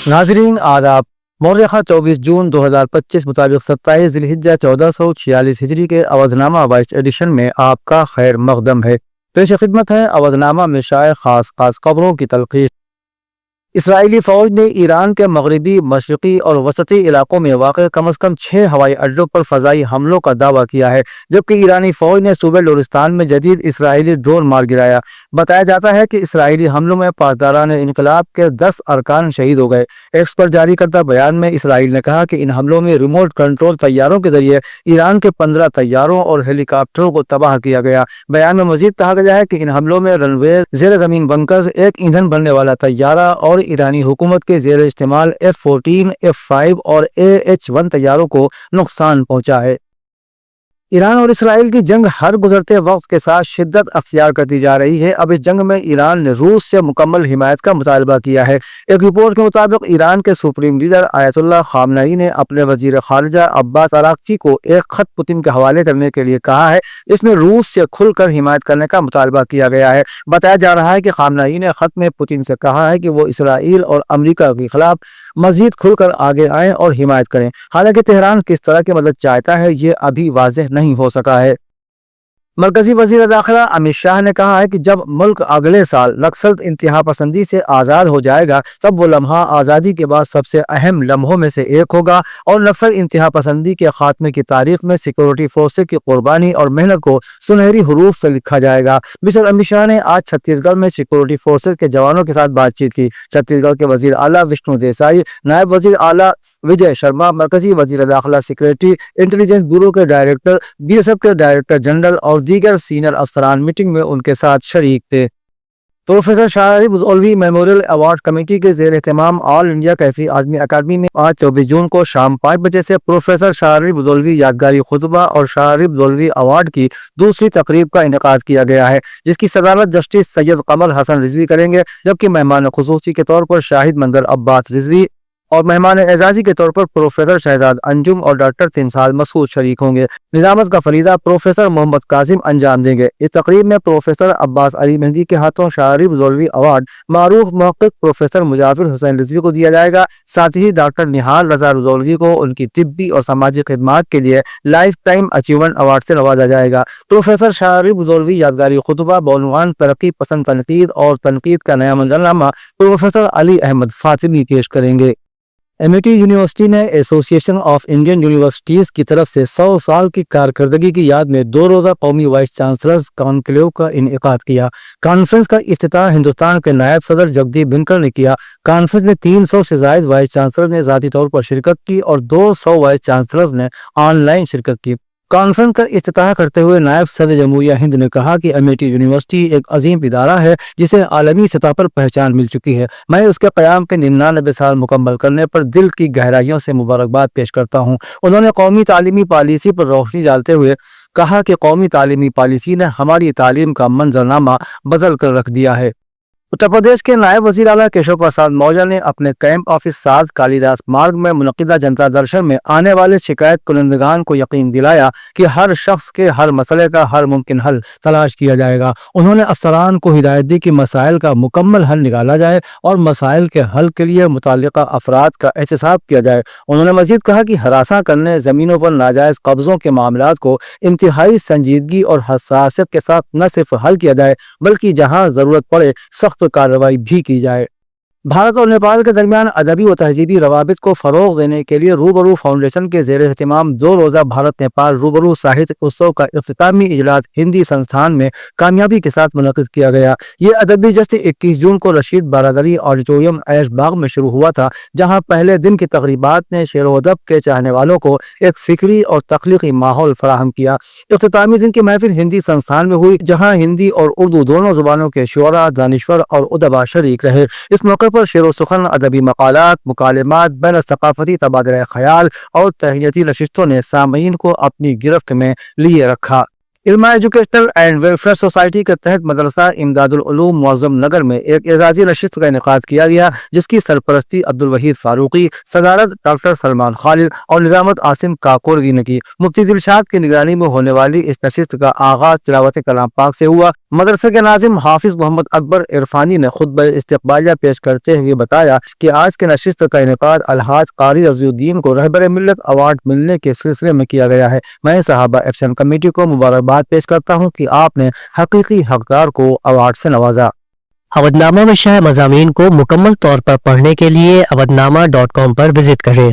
नाजरीन आदाब। मौर्रखा 24 जून 2025 मुताबिक 27 ज़िलहिज्जा 1446 हिजरी के अवधनामा 22 एडिशन में आपका खैर मकदम है। पेश खिदमत है अवधनामा में शाये खास खबरों की तलखीस। इसराइली फौज ने ईरान के मगरबी, मशरकी और वसती इलाकों में वाक़ कम अज़ कम 6 हवाई अड्डों पर फ़ज़ाई हमलों का दावा किया है, जबकि ईरानी फौज ने सूबे लोरिस्तान में जदीद इसराइली ड्रोन मार गिराया। बताया जाता है कि इसराइली हमलों में पासदारान इनकलाब के 10 अरकान शहीद हो गए। एक्स पर जारी करता बयान में इसराइल ने कहा कि इन हमलों में रिमोट कंट्रोल तैयारों के जरिए ईरान के 15 तैयारों और हेलीकॉप्टरों को तबाह किया गया। बयान में मजीद कहा गया है कि इन हमलों में रनवे, जेर ज़मीन बंकर्स, एक ईंधन भरने वाला तैयारा और ईरानी हुकूमत के जेर इस्तेमाल F-14, F-5 और AH-1 तैयारों को नुकसान पहुंचा है। ईरान और इसराइल की जंग हर गुजरते वक्त के साथ शिद्दत अख्तियार करती जा रही है। अब इस जंग में ईरान ने रूस से मुकम्मल हिमायत का मुतालबा किया है। एक रिपोर्ट के मुताबिक ईरान के सुप्रीम लीडर आयतुल्लाह खामनई ने अपने वजीर खारजा अब्बास अराक्ची को एक खत पुतिन के हवाले करने के लिए कहा है। इसमें रूस से खुलकर हिमायत करने का मुतालबा किया गया है। बताया जा रहा है कि खामनई ने खत में पुतिन से कहा है कि वो इसराइल और अमरीका के खिलाफ मजीद खुलकर आगे आएँ और हिमायत करें। हालांकि तेहरान किस तरह की मदद चाहता है ये अभी वाज़ेह नहीं हो सका है। मरकजी वजीर दाखिला अमित शाह ने कहा है कि जब मुल्क अगले साल नक्सल इंतहा पसंदी से आज़ाद हो जाएगा तब वो लम्हा आज़ादी के बाद सबसे अहम लम्हों में से एक होगा और नक्सल इंतहा पसंदी के खात्मे की तारीख में सिक्योरिटी फोर्सेज की कुर्बानी और मेहनत को सुनहरी हरूफ से लिखा जाएगा। मिस्टर अमित शाह ने आज छत्तीसगढ़ में सिक्योरिटी फोर्सेज के जवानों के साथ बातचीत की। छत्तीसगढ़ के वजीर आला विष्णु देसाई, नायब वजीर आला विजय शर्मा, मरकजी वजीर दाखिला सेक्रेटरी, इंटेलिजेंस ब्यूरो के डायरेक्टर, BSF के डायरेक्टर जनरल और दीगर सीनियर अफसरान मीटिंग में उनके साथ शरीक थे। Professor Shah Buzaulvi memorial award committee के ज़ेर एहतमाम all India Kaifi Azmi academy में आज 24 जून को शाम 5 बजे से प्रोफेसर शाह बुज़ौलवी यादगारी खुतबा और शाह बुज़ौलवी अवार्ड की दूसरी तकरीब का इनेकाद किया गया है, जिसकी सदारत जस्टिस सैयद कमर हसन रिजवी करेंगे, जबकि मेहमान खुसूसी के तौर पर शाहिद मंदर अब्बास रिजवी और मेहमान एजाजी के तौर पर प्रोफेसर शहजाद अंजुम और डॉक्टर तिमसाल मसूद शरीक होंगे। निजामत का फरीदा प्रोफेसर मोहम्मद कासिम अंजाम देंगे। इस तकरीब में प्रोफेसर अब्बास अली मेहदी के हाथों शाह बुज़ौलवी अवार्ड मारूफ महक़्क़िक़ प्रोफेसर मुजाफिर हुसैन रिजवी को दिया जाएगा। साथ ही डॉक्टर निहाल रजा बुज़ौलवी को उनकी तिब्बी और समाजी खिदमात के लिए लाइफ टाइम अचीवमेंट अवार्ड से नवाजा जाएगा। प्रोफेसर शाह बुज़ौलवी यादगारी खुतबा बौनवान तरक्की पसंद तनकीद और तनकीद का नया मंजरनामा प्रोफेसर अली अहमद फातिमी पेश करेंगे। MIT यूनिवर्सिटी ने एसोसिएशन ऑफ इंडियन यूनिवर्सिटीज़ की तरफ से 100 साल की कारकर्दगी की याद में 2 रोज़ा कौमी वाइस चांसलर्स कॉन्क्लेव का इनेकाद किया। कॉन्फ्रेंस का इफ्तिताह हिंदुस्तान के नायब सदर जगदीप धनखड़ ने किया। कॉन्फ्रेंस में 300 से ज़ायद वाइस चांसलर ने ज़ाती तौर पर शिरकत की और 200 वाइस चांसलर्स ने ऑनलाइन शिरकत की। कॉन्फ्रेंस का इफ्तिताह करते हुए नायब सदर जमहूरिया हिंद ने कहा कि MIT यूनिवर्सिटी एक अजीम इदारा है जिसे आलमी सतह पर पहचान मिल चुकी है। मैं उसके क़याम के 99 साल मुकम्मल करने पर दिल की गहराइयों से मुबारकबाद पेश करता हूँ। उन्होंने कौमी तालीमी पॉलिसी पर रोशनी डालते हुए कहा कि कौमी तालीमी पॉलिसी ने हमारी तालीम का मंजरनामा बदल कर रख दिया है। उत्तर प्रदेश के नायब वजीर आला केशव प्रसाद मौर्य ने अपने कैंप ऑफिस साध कालीदास मार्ग में मुनक़िदा जनता दर्शन में आने वाले शिकायत कुनंदगान को यकीन दिलाया कि हर शख्स के हर मसले का हर मुमकिन हल तलाश किया जाएगा। उन्होंने अफसरान को हिदायत दी कि मसाइल का मुकम्मल हल निकाला जाए और मसाइल के हल के लिए मुताल्लिक़ा अफराद का एहतसाब किया जाए। उन्होंने मज़ीद कहा कि हरासा करने, ज़मीनों पर नाजायज़ कब्ज़ों के मामलात को इंतहाई संजीदगी और हसासियत के साथ न सिर्फ हल किया जाए बल्कि जहाँ ज़रूरत पड़े सख्त कार्रवाई भी की जाए। भारत और नेपाल के दरमियान अदबी व तहजीबी रवाबित को फ़रोग़ देने के लिए रूबरू फाउंडेशन के ज़ेर एहतमाम 2 रोज़ा भारत नेपाल रूबरू साहित्य उत्सव का इख्तितामी इजलास हिंदी संस्थान में कामयाबी के साथ मुनक़िद किया गया। ये अदबी जश्न 21 जून को रशीद बारादरी ऑडिटोरियम ऐश बाग में शुरू हुआ था, जहाँ पहले दिन की तकरीबात ने शेर व अदब के चाहने वालों को एक फ़िक्री और तख्लीक़ी माहौल फराहम किया। इख्तितामी दिन की महफिल हिंदी संस्थान में हुई, जहाँ हिंदी और उर्दू दोनों ज़ुबानों के शुअरा, दानिश्वर और उदबा शरीक रहे। इस मौके पर शेर व सुखन, अदबी मकालात, मुकालमात, बैन सकाफती तबादला ख्याल और तहनीती नशिस्तों ने सामीन को अपनी गिरफ्त में लिए रखा। علما ایجوکیشنل اینڈ ویلفیئر سوسائٹی کے تحت مدرسہ امداد العلوم معظم نگر میں ایک اعزازی نشست کا انعقاد کیا گیا، جس کی سرپرستی عبدالوحید فاروقی، صدارت ڈاکٹر سلمان خالد اور نظامت عاصم کاکورگی نے کی۔ مفتی دلشاد کی نگرانی میں ہونے والی اس نشست کا آغاز تلاوت کلام پاک سے ہوا۔ مدرسے کے ناظم حافظ محمد اکبر عرفانی نے خطبہ استقبالیہ پیش کرتے ہوئے بتایا کہ آج کے نشست کا انعقاد الحاج قاری رضی الدین کو رہبر ملت ایوارڈ ملنے کے سلسلے میں کیا گیا ہے۔ میں صحابہ ایکشن کمیٹی کو مبارکباد پیش کرتا ہوں کہ آپ نے حقیقی حقدار کو ایوارڈ سے نوازا۔ اودنامہ میں شائع مضامین کو مکمل طور پر پڑھنے کے لیے اودنامہ.com پر وزٹ کریں۔